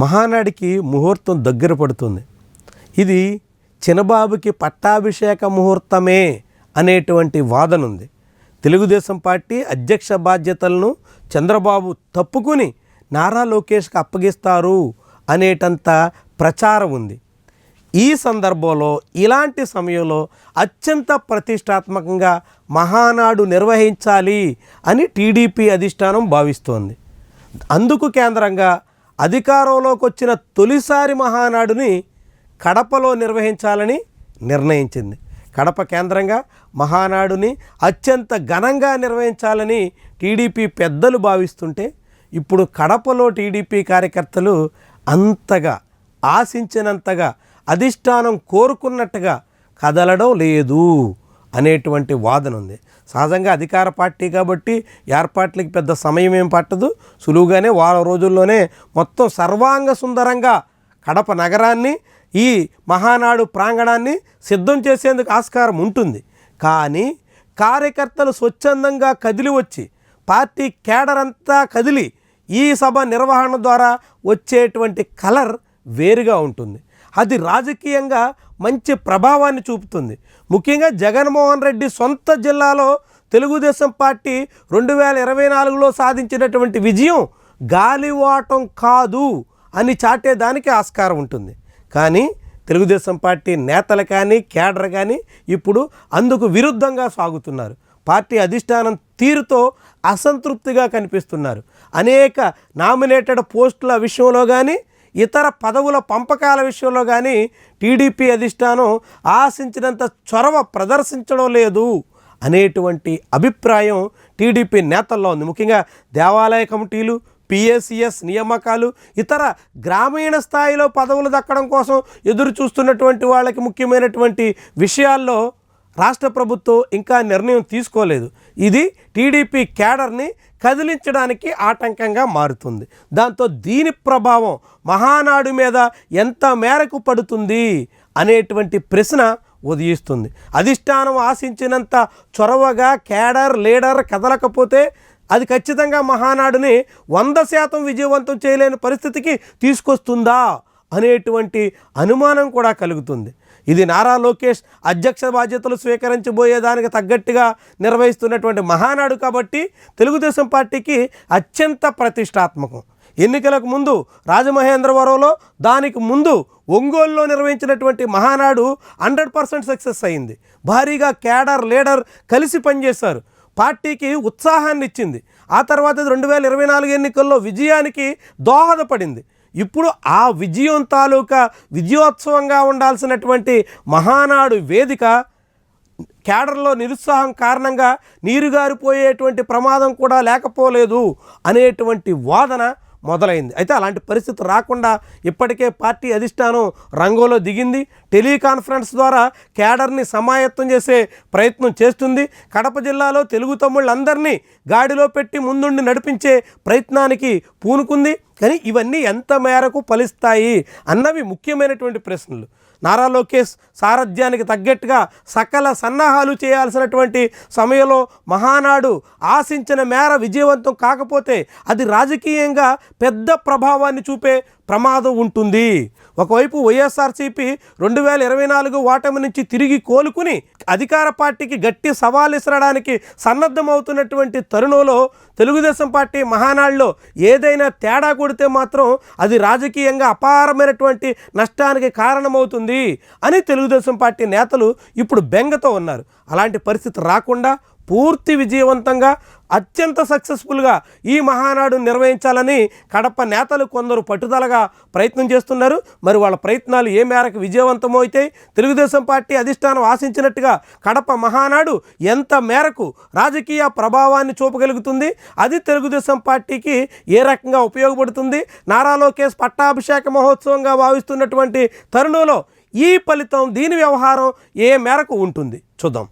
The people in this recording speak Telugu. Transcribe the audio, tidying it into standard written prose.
మహానాడికి ముహూర్తం దగ్గర పడుతుంది. ఇది చినబాబుకి పట్టాభిషేక ముహూర్తమే అనేటువంటి వాదన ఉంది. తెలుగుదేశం పార్టీ అధ్యక్ష బాధ్యతలను చంద్రబాబు తప్పుకుని నారా లోకేష్కి అప్పగిస్తారు అనేటంత ప్రచారం ఉంది. ఈ సందర్భంలో ఇలాంటి సమయంలో అత్యంత ప్రతిష్టాత్మకంగా మహానాడు నిర్వహించాలి అని టీడీపీ అధిష్టానం భావిస్తోంది. అందుకు కేంద్రంగా అధికారంలోకి వచ్చిన తొలిసారి మహానాడుని కడపలో నిర్వహించాలని నిర్ణయించింది. కడప కేంద్రంగా మహానాడుని అత్యంత ఘనంగా నిర్వహించాలని టీడీపీ పెద్దలు భావిస్తుంటే ఇప్పుడు కడపలో టీడీపీ కార్యకర్తలు అంతగా ఆశించినంతగా అధిష్టానం కోరుకున్నట్టుగా కదలడం లేదు అనేటువంటి వాదన ఉంది. సహజంగా అధికార పార్టీ కాబట్టి ఏర్పాట్లకి పెద్ద సమయం ఏం పట్టదు, సులువుగానే వారం రోజుల్లోనే మొత్తం సర్వాంగ సుందరంగా కడప నగరాన్ని ఈ మహానాడు ప్రాంగణాన్ని సిద్ధం చేసేందుకు ఆస్కారం ఉంటుంది. కానీ కార్యకర్తలు స్వచ్ఛందంగా కదిలి వచ్చి పార్టీ కేడర్ అంతా కదిలి ఈ సభ నిర్వహణ ద్వారా వచ్చేటువంటి కలర్ వేరుగా ఉంటుంది. అది రాజకీయంగా మంచి ప్రభావాన్ని చూపుతుంది. ముఖ్యంగా జగన్మోహన్ రెడ్డి సొంత జిల్లాలో తెలుగుదేశం పార్టీ 2024లో సాధించినటువంటి విజయం గాలివాటం కాదు అని చాటేదానికి ఆస్కారం ఉంటుంది. కానీ తెలుగుదేశం పార్టీ నేతలు కానీ కేడర్ కానీ ఇప్పుడు అందుకు విరుద్ధంగా సాగుతున్నారు. పార్టీ అధిష్టానం తీరుతో అసంతృప్తిగా కనిపిస్తున్నారు. అనేక నామినేటెడ్ పోస్టుల విషయంలో కానీ ఇతర పదవుల పంపకాల విషయంలో కానీ టీడీపీ అధిష్టానం ఆశించినంత చొరవ ప్రదర్శించడం లేదు అనేటువంటి అభిప్రాయం టీడీపీ నేతల్లో ఉంది. ముఖ్యంగా దేవాలయ కమిటీలు, పిఏసిఎస్ నియామకాలు, ఇతర గ్రామీణ స్థాయిలో పదవులు దక్కడం కోసం ఎదురు చూస్తున్నటువంటి వాళ్ళకి ముఖ్యమైనటువంటి విషయాల్లో రాష్ట్ర ప్రభుత్వం ఇంకా నిర్ణయం తీసుకోలేదు. ఇది టీడీపీ కేడర్ని కదిలించడానికి ఆటంకంగా మారుతుంది. దాంతో దీని ప్రభావం మహానాడు మీద ఎంత మేరకు పడుతుంది అనేటువంటి ప్రశ్న ఉదయిస్తుంది. అధిష్టానం ఆశించినంత చొరవగా కేడర్ లీడర్ కదలకపోతే అది ఖచ్చితంగా మహానాడుని 100% విజయవంతం చేయలేని పరిస్థితికి తీసుకొస్తుందా అనేటువంటి అనుమానం కూడా కలుగుతుంది. ఇది నారా లోకేష్ అధ్యక్ష బాధ్యతలు స్వీకరించబోయేదానికి తగ్గట్టుగా నిర్వహిస్తున్నటువంటి మహానాడు కాబట్టి తెలుగుదేశం పార్టీకి అత్యంత ప్రతిష్టాత్మకం. ఎన్నికలకు ముందు రాజమహేంద్రవరంలో, దానికి ముందు ఒంగోలులో నిర్వహించినటువంటి మహానాడు 100% సక్సెస్ అయింది. భారీగా కేడర్ లీడర్ కలిసి పనిచేశారు. పార్టీకి ఉత్సాహాన్ని ఇచ్చింది. ఆ తర్వాత 2024 ఎన్నికల్లో విజయానికి దోహదపడింది. ఇప్పుడు ఆ విజయం తాలూకా విజయోత్సవంగా ఉండాల్సినటువంటి మహానాడు వేదిక కేడర్లో నిరుత్సాహం కారణంగా నీరుగారిపోయేటువంటి ప్రమాదం కూడా లేకపోలేదు అనేటువంటి వాదన మొదలైంది. అయితే అలాంటి పరిస్థితి రాకుండా ఇప్పటికే పార్టీ అధిష్టానం రంగంలో దిగింది. టెలికాన్ఫరెన్స్ ద్వారా కేడర్ని సమాయత్తం చేసే ప్రయత్నం చేస్తుంది. కడప జిల్లాలో తెలుగు తమ్ముళ్ళందరినీ గాడిలో పెట్టి ముందుండి నడిపించే ప్రయత్నానికి పూనుకుంది. కానీ ఇవన్నీ ఎంత మేరకు ఫలిస్తాయి అన్నవి ముఖ్యమైనటువంటి ప్రశ్నలు. నారా లోకేష్ సారథ్యానికి తగ్గట్టుగా సకల సన్నాహాలు చేయాల్సినటువంటి సమయంలో మహానాడు ఆశించిన మేర విజయవంతం కాకపోతే అది రాజకీయంగా పెద్ద ప్రభావాన్ని చూపే ప్రమాదం ఉంటుంది. ఒకవైపు వైఎస్ఆర్సీపీ 2024 ఓటమి నుంచి తిరిగి కోలుకుని అధికార పార్టీకి గట్టి సవాల్ ఇసరడానికి సన్నద్ధమవుతున్నటువంటి తరుణంలో తెలుగుదేశం పార్టీ మహానాడులో ఏదైనా తేడా కొడితే మాత్రం అది రాజకీయంగా అపారమైనటువంటి నష్టానికి కారణమవుతుంది అని తెలుగుదేశం పార్టీ నేతలు ఇప్పుడు బెంగతో ఉన్నారు. అలాంటి పరిస్థితి రాకుండా పూర్తి విజయవంతంగా అత్యంత సక్సెస్ఫుల్గా ఈ మహానాడు నిర్వహించాలని కడప నేతలు కొందరు పట్టుదలగా ప్రయత్నం చేస్తున్నారు. మరి వాళ్ళ ప్రయత్నాలు ఏ మేరకు విజయవంతమవుతాయి, తెలుగుదేశం పార్టీ అధిష్టానం ఆశించినట్టుగా కడప మహానాడు ఎంత మేరకు రాజకీయ ప్రభావాన్ని చూపగలుగుతుంది, అది తెలుగుదేశం పార్టీకి ఏ రకంగా ఉపయోగపడుతుంది, నారా లోకేష్ పట్టాభిషేక మహోత్సవంగా భావిస్తున్నటువంటి తరుణంలో ఈ ఫలితం, దీని వ్యవహారం ఏ మేరకు ఉంటుంది చూద్దాం.